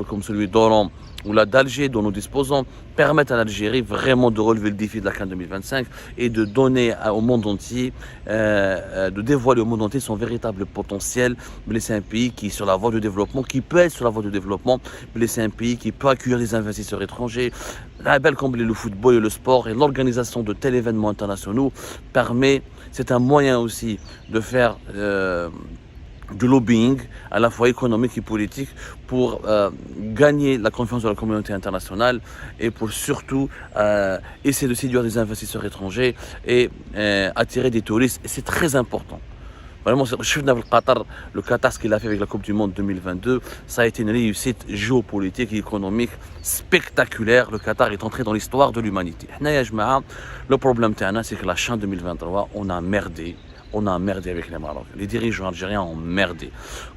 comme celui d'Oran ou là d'Alger dont nous disposons permettent à l'Algérie vraiment de relever le défi de la CAN 2025 et de donner au monde entier, de dévoiler au monde entier son véritable potentiel. Mais c'est un pays qui est sur la voie de développement, qui peut être sur la voie de développement, mais c'est un pays qui peut accueillir des investisseurs étrangers. La belle comme le football et le sport et l'organisation de tels événements internationaux c'est un moyen aussi de faire du lobbying à la fois économique et politique pour gagner la confiance de la communauté internationale et pour surtout essayer de séduire des investisseurs étrangers et attirer des touristes. Et c'est très important. Vraiment, le Qatar, ce qu'il a fait avec la Coupe du Monde 2022, ça a été une réussite géopolitique et économique spectaculaire. Le Qatar est entré dans l'histoire de l'humanité. Le problème, c'est que la CHAN 2023, on a merdé. On a merdé avec les Marocains. Les dirigeants algériens ont merdé.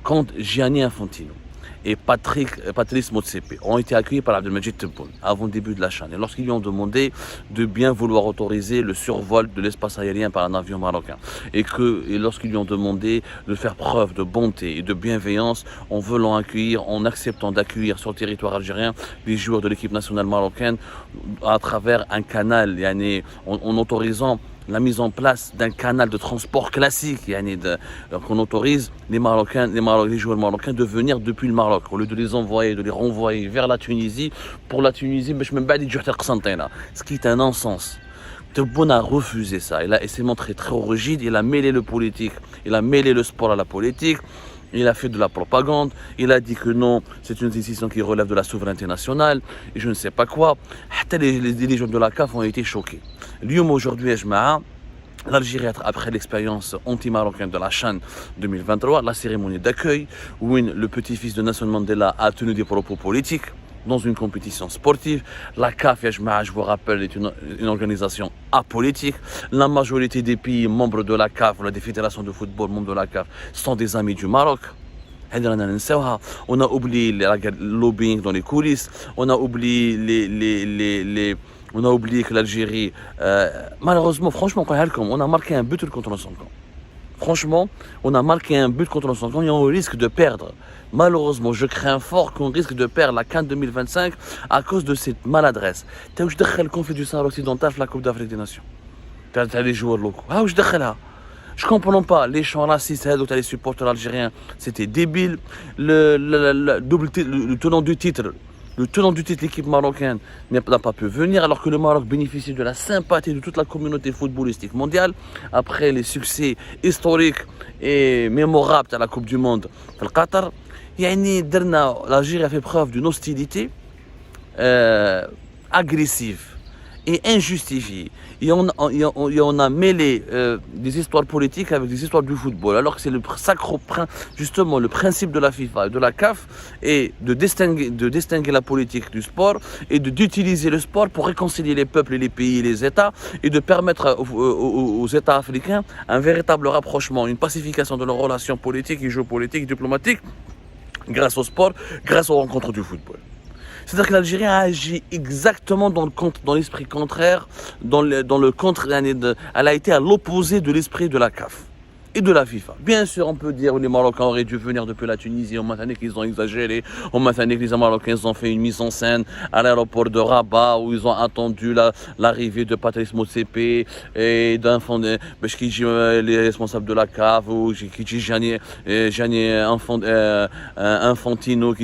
Quand Gianni Infantino et Patrice Motsepe ont été accueillis par Abdelmajid Tebboune avant le début de la CHAN, et lorsqu'ils lui ont demandé de bien vouloir autoriser le survol de l'espace aérien par un avion marocain, et lorsqu'ils lui ont demandé de faire preuve de bonté et de bienveillance en voulant accueillir, en acceptant d'accueillir sur le territoire algérien les joueurs de l'équipe nationale marocaine à travers un canal, en autorisant la mise en place d'un canal de transport classique, qu'on autorise les joueurs marocains de venir depuis le Maroc, au lieu de les envoyer, de les renvoyer vers la Tunisie, pour la Tunisie, ce qui est un non-sens. Tebboune a refusé ça, il s'est montré très rigide, il a mêlé le politique, il a mêlé le sport à la politique. Il a fait de la propagande, il a dit que non, c'est une décision qui relève de la souveraineté nationale, et je ne sais pas quoi. Les dirigeants de la CAF ont été choqués. L'UM aujourd'hui, l'Algérie, après l'expérience anti-marocaine de la CHAN 2023, la cérémonie d'accueil, où le petit-fils de Nelson Mandela a tenu des propos politiques dans une compétition sportive. La CAF, je vous rappelle, est une organisation apolitique. La majorité des pays membres de la CAF, des fédérations de football membres de la CAF, sont des amis du Maroc. On a oublié le lobbying dans les coulisses, on a oublié on a oublié que l'Algérie, malheureusement, franchement, on a marqué un but contre son camp. Franchement, on a marqué un but contre son camp et on risque de perdre. Malheureusement, je crains fort qu'on risque de perdre la CAN 2025 à cause de cette maladresse. Tu as le conflit du Sahara occidental la Coupe d'Afrique des Nations. Tu as les joueurs locaux. Je ne comprends pas, les chants racistes, les supporters algériens, c'était débile. Le tenant du titre, l'équipe marocaine n'a pas pu venir, alors que le Maroc bénéficie de la sympathie de toute la communauté footballistique mondiale après les succès historiques et mémorables à la Coupe du Monde au Qatar. L'Algérie a fait preuve d'une hostilité agressive et injustifiée. Et on a mêlé des histoires politiques avec des histoires du football, alors que c'est justement le principe de la FIFA et de la CAF est de distinguer la politique du sport et d'utiliser le sport pour réconcilier les peuples et les pays et les États et de permettre aux États africains un véritable rapprochement, une pacification de leurs relations politiques et géopolitiques et diplomatiques grâce au sport, grâce aux rencontres du football. C'est-à-dire que l'Algérie a agi exactement dans l'esprit contraire, elle a été à l'opposé de l'esprit de la CAF et de la FIFA. Bien sûr, on peut dire que les Marocains auraient dû venir depuis la Tunisie, on m'a dit qu'ils ont exagéré, on m'a dit que les Marocains ont fait une mise en scène à l'aéroport de Rabat où ils ont attendu l'arrivée de Patrice Motsepe et les responsables de la CAF ou Gianni Infantino,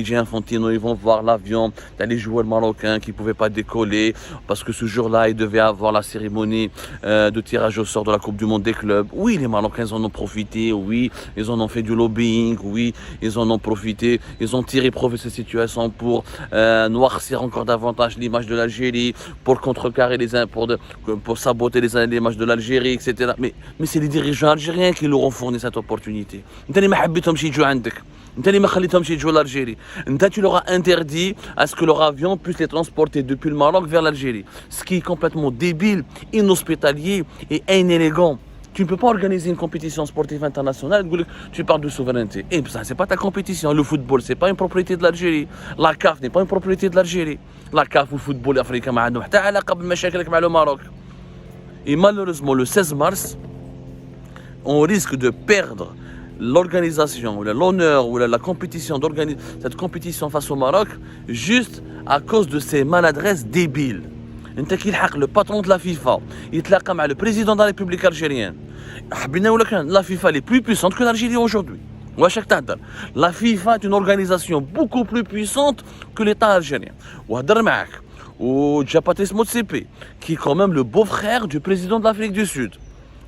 ils vont voir l'avion, les joueurs marocains qui ne pouvaient pas décoller parce que ce jour-là, ils devaient avoir la cérémonie de tirage au sort de la Coupe du Monde des clubs. Oui, les Marocains en ont profité, oui, ils en ont fait du lobbying, oui, ils en ont profité, ils ont tiré profit de cette situation pour noircir encore davantage l'image de l'Algérie, pour contrecarrer pour saboter l'image de l'Algérie, etc. Mais c'est les dirigeants algériens qui leur ont fourni cette opportunité. Tu leur as interdit à ce que leur avion puisse les transporter depuis le Maroc vers l'Algérie, ce qui est complètement débile, inhospitalier et inélégant. Tu ne peux pas organiser une compétition sportive internationale, tu parles de souveraineté. Et ça, c'est pas ta compétition. Le football, c'est pas une propriété de l'Algérie. La CAF n'est pas une propriété de l'Algérie. La CAF ou le football africain, le Maroc. Et malheureusement, le 16 mars, on risque de perdre l'organisation, ou l'honneur, ou la compétition d'organiser cette compétition face au Maroc, juste à cause de ces maladresses débiles. Le patron de la FIFA, il le président de la République algérienne. La FIFA est plus puissante que l'Algérie aujourd'hui. La FIFA est une organisation beaucoup plus puissante que l'État algérien. Ou Patrice Motsepe, qui est quand même le beau-frère du président de l'Afrique du Sud.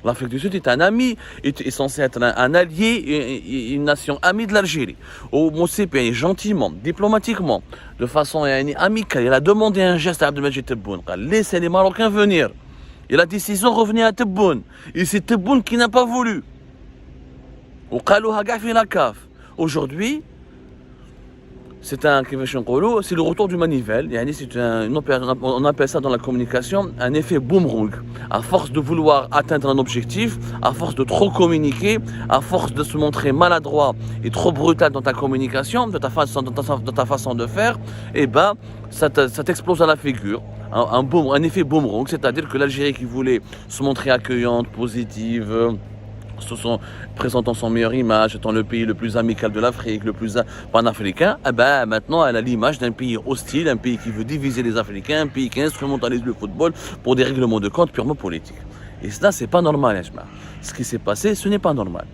L'Afrique du Sud est un ami, est censé être un allié, une nation amie de l'Algérie. Ou Motsepe, gentiment, diplomatiquement, de façon amicale, il a demandé un geste à Abdelmajid Tebboune. Laissez les Marocains venir. Et la décision revenait à Tebboune. Et c'est Tebboune qui n'a pas voulu. Aujourd'hui, c'est le retour du manivelle. On appelle ça dans la communication un effet boomerang. À force de vouloir atteindre un objectif, à force de trop communiquer, à force de se montrer maladroit et trop brutal dans ta communication, dans ta façon de faire, eh ben, ça t'explose à la figure. Un effet boomerang, c'est-à-dire que l'Algérie qui voulait se montrer accueillante, positive, présentant son meilleure image, étant le pays le plus amical de l'Afrique, le plus panafricain, eh ben, maintenant elle a l'image d'un pays hostile, un pays qui veut diviser les Africains, un pays qui instrumentalise le football pour des règlements de compte purement politiques. Et ça, c'est pas normal, ce qui s'est passé, ce n'est pas normal.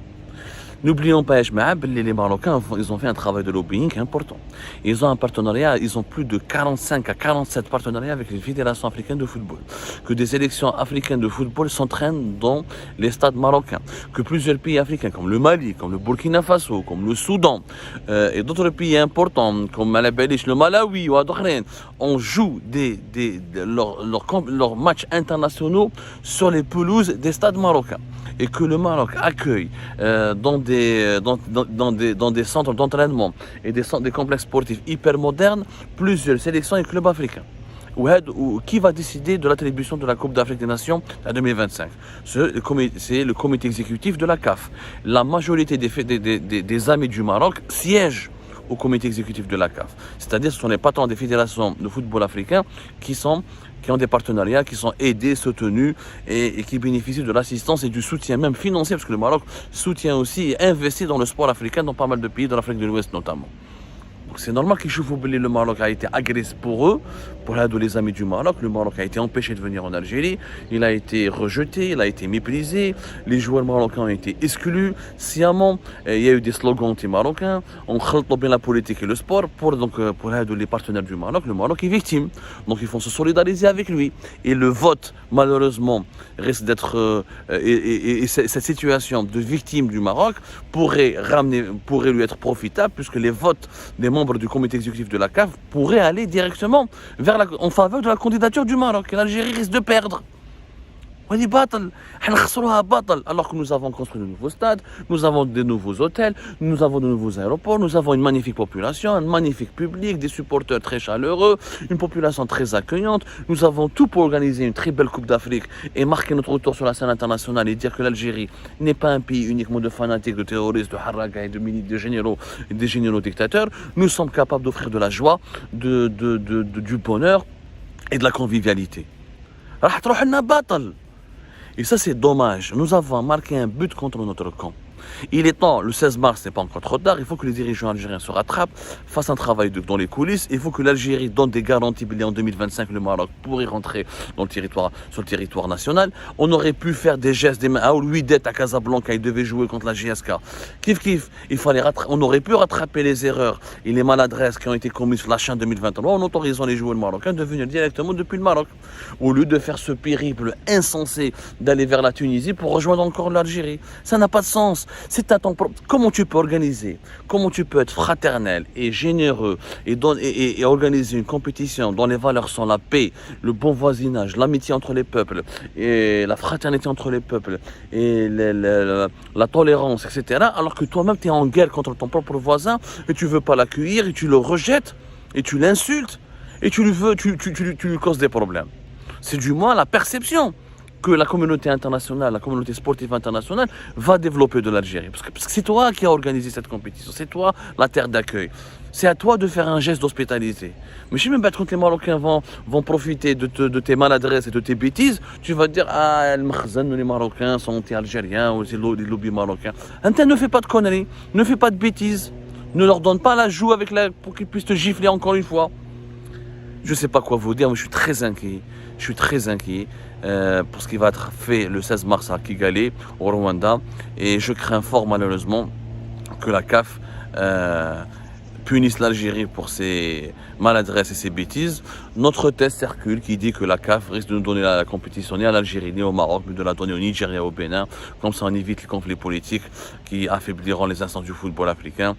N'oublions pas, les Marocains, ils ont fait un travail de lobbying important. Ils ont un partenariat, ils ont plus de 45 à 47 partenariats avec les fédérations africaines de football. Que des sélections africaines de football s'entraînent dans les stades marocains. Que plusieurs pays africains, comme le Mali, comme le Burkina Faso, comme le Soudan, et d'autres pays importants, comme le Malawi ou d'autres, on joue leurs matchs internationaux sur les pelouses des stades marocains. Et que le Maroc accueille dans des centres d'entraînement et des complexes sportifs hyper modernes plusieurs sélections et clubs africains. Qui va décider de l'attribution de la Coupe d'Afrique des Nations en 2025? C'est le comité exécutif de la CAF. La majorité des amis du Maroc siègent au comité exécutif de la CAF. C'est-à-dire que ce sont les patrons des fédérations de football africains qui ont des partenariats, qui sont aidés, soutenus et qui bénéficient de l'assistance et du soutien même financier, parce que le Maroc soutient aussi et investit dans le sport africain dans pas mal de pays de l'Afrique de l'Ouest notamment. Donc c'est normal le Maroc a été agressé pour eux, pour les amis du Maroc. Le Maroc a été empêché de venir en Algérie, il a été rejeté, il a été méprisé, les joueurs marocains ont été exclus sciemment, il y a eu des slogans anti-marocains, on khalt bien la politique et le sport. Pour les partenaires du Maroc, le Maroc est victime, donc ils vont se solidariser avec lui. Et le vote, malheureusement, risque d'être... et cette situation de victime du Maroc pourrait lui être profitable, puisque les votes des membres du comité exécutif de la CAF pourraient aller directement en faveur de la candidature du Maroc. Et l'Algérie risque de perdre. Alors que nous avons construit de nouveaux stades, nous avons de nouveaux hôtels, nous avons de nouveaux aéroports, nous avons une magnifique population, un magnifique public, des supporters très chaleureux, une population très accueillante. Nous avons tout pour organiser une très belle Coupe d'Afrique et marquer notre retour sur la scène internationale et dire que l'Algérie n'est pas un pays uniquement de fanatiques, de terroristes, de haraka et de généraux dictateurs. Nous sommes capables d'offrir de la joie, du bonheur et de la convivialité. Et ça, c'est dommage. Nous avons marqué un but contre notre camp. Il est temps, le 16 mars n'est pas encore trop tard, il faut que les dirigeants algériens se rattrapent, fassent un travail dans les coulisses, il faut que l'Algérie donne des garanties, en 2025 le Maroc pourrait rentrer sur le territoire national. On aurait pu faire des gestes, des mains à Ouidet à Casablanca, il devait jouer contre la JSK. Kif, on aurait pu rattraper les erreurs et les maladresses qui ont été commises sur la chaîne 2023 en autorisant les joueurs marocains de venir directement depuis le Maroc, au lieu de faire ce périple insensé d'aller vers la Tunisie pour rejoindre encore l'Algérie. Ça n'a pas de sens. C'est à ton propre. Comment tu peux organiser, comment tu peux être fraternel et généreux et organiser une compétition dont les valeurs sont la paix, le bon voisinage, l'amitié entre les peuples et la fraternité entre les peuples et la tolérance, etc. Alors que toi-même tu es en guerre contre ton propre voisin et tu veux pas l'accueillir et tu le rejettes et tu l'insultes et tu lui causes des problèmes. C'est du moins la perception que la communauté internationale, la communauté sportive internationale va développer de l'Algérie. Parce que c'est toi qui as organisé cette compétition, c'est toi la terre d'accueil. C'est à toi de faire un geste d'hospitalité. Mais je sais même pas quand les Marocains vont profiter de tes maladresses et de tes bêtises, tu vas te dire ah les Marocains sont anti-algériens ou c'est les lobbies marocains. Ne fais pas de conneries, ne fais pas de bêtises, ne leur donne pas la joue pour qu'ils puissent te gifler encore une fois. Je ne sais pas quoi vous dire, mais je suis très inquiet. Je suis très inquiet pour ce qui va être fait le 16 mars à Kigali, au Rwanda. Et je crains fort malheureusement que la CAF punisse l'Algérie pour ses maladresses et ses bêtises. Notre test circule qui dit que la CAF risque de nous donner la compétition ni à l'Algérie ni au Maroc, mais de la donner au Nigeria et au Bénin. Comme ça on évite les conflits politiques qui affaibliront les instances du football africain.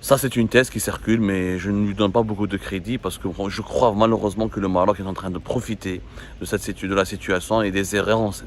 Ça, c'est une thèse qui circule, mais je ne lui donne pas beaucoup de crédit parce que je crois malheureusement que le Maroc est en train de profiter de la situation et des errances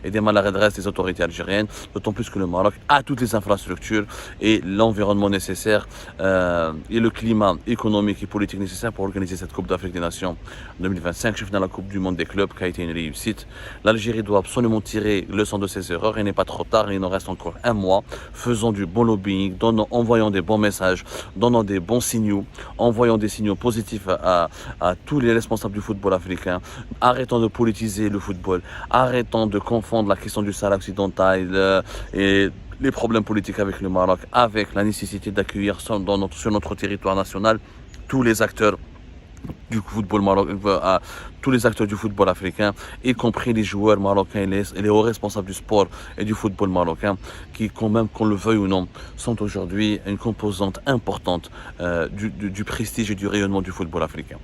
et des maladresses des autorités algériennes, d'autant plus que le Maroc a toutes les infrastructures et l'environnement nécessaire et le climat économique et politique nécessaire pour organiser cette Coupe d'Afrique des Nations 2025, chef dans la Coupe du Monde des clubs qui a été une réussite. L'Algérie doit absolument tirer leçon de ses erreurs, il n'est pas trop tard, il nous reste encore un mois, faisons du bon lobbying, envoyons des bons messages, donnant des bons signaux, envoyant des signaux positifs à tous les responsables du football africain. Arrêtons de politiser le football, arrêtons de confondre la question du Sahara occidental et les problèmes politiques avec le Maroc, avec la nécessité d'accueillir sur notre territoire national tous les acteurs du football marocain, tous les acteurs du football africain, y compris les joueurs marocains et les hauts responsables du sport et du football marocain, qui, quand même, qu'on le veuille ou non, sont aujourd'hui une composante importante du prestige et du rayonnement du football africain.